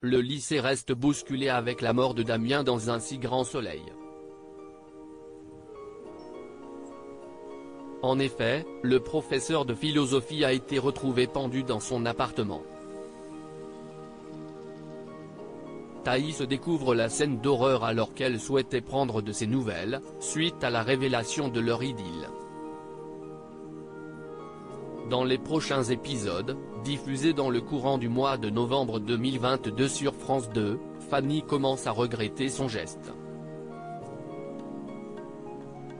le lycée reste bousculé avec la mort de Damien dans un si grand soleil. En effet, le professeur de philosophie a été retrouvé pendu dans son appartement. Thaïs découvre la scène d'horreur alors qu'elle souhaitait prendre de ses nouvelles, suite à la révélation de leur idylle. Dans les prochains épisodes, diffusés dans le courant du mois de novembre 2022 sur France 2, Fanny commence à regretter son geste.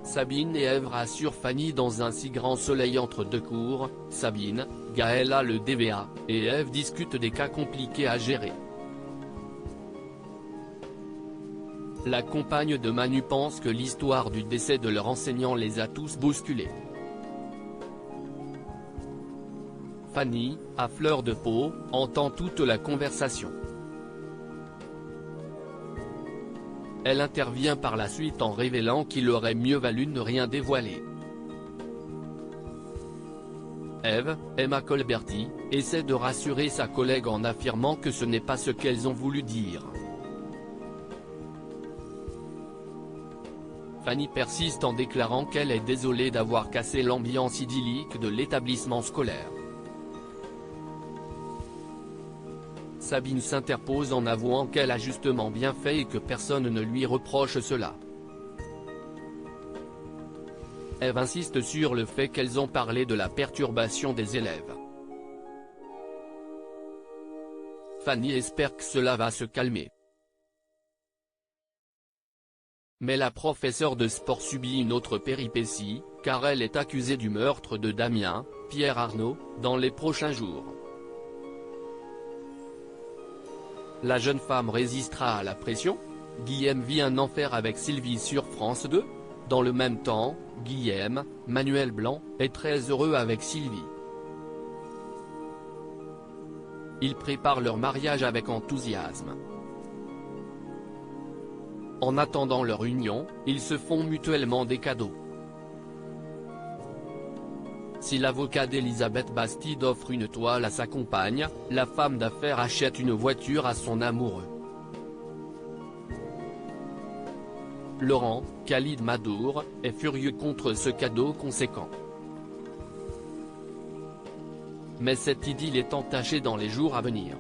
Sabine et Ève rassurent Fanny dans un si grand soleil entre deux cours. Sabine, Gaël a le DVA, et Ève discute des cas compliqués à gérer. La compagne de Manu pense que l'histoire du décès de leur enseignant les a tous bousculés. Fanny, à fleur de peau, entend toute la conversation. Elle intervient par la suite en révélant qu'il aurait mieux valu ne rien dévoiler. Ève, Emma Colberti, essaie de rassurer sa collègue en affirmant que ce n'est pas ce qu'elles ont voulu dire. Fanny persiste en déclarant qu'elle est désolée d'avoir cassé l'ambiance idyllique de l'établissement scolaire. Sabine s'interpose en avouant qu'elle a justement bien fait et que personne ne lui reproche cela. Ève insiste sur le fait qu'elles ont parlé de la perturbation des élèves. Fanny espère que cela va se calmer. Mais la professeure de sport subit une autre péripétie, car elle est accusée du meurtre de Damien, Pierre Arnaud, dans les prochains jours. La jeune femme résistera à la pression? Guillaume vit un enfer avec Sylvie sur France 2. Dans le même temps, Guillaume, Manuel Blanc, est très heureux avec Sylvie. Ils préparent leur mariage avec enthousiasme. En attendant leur union, ils se font mutuellement des cadeaux. Si l'avocat d'Elisabeth Bastide offre une toile à sa compagne, la femme d'affaires achète une voiture à son amoureux. Laurent, Khalid Madour, est furieux contre ce cadeau conséquent. Mais cette idylle est entachée dans les jours à venir.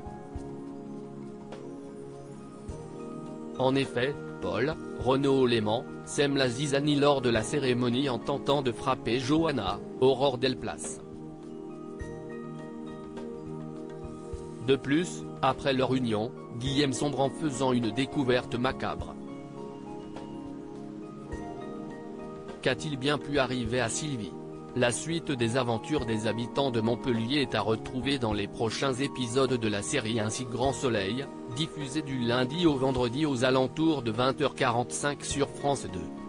En effet, Paul, Renaud Léman, sème la zizanie lors de la cérémonie en tentant de frapper Johanna, Aurore Delplace. De plus, après leur union, Guillaume sombre en faisant une découverte macabre. Qu'a-t-il bien pu arriver à Sylvie? La suite des aventures des habitants de Montpellier est à retrouver dans les prochains épisodes de la série Un si grand soleil, diffusée du lundi au vendredi aux alentours de 20h45 sur France 2.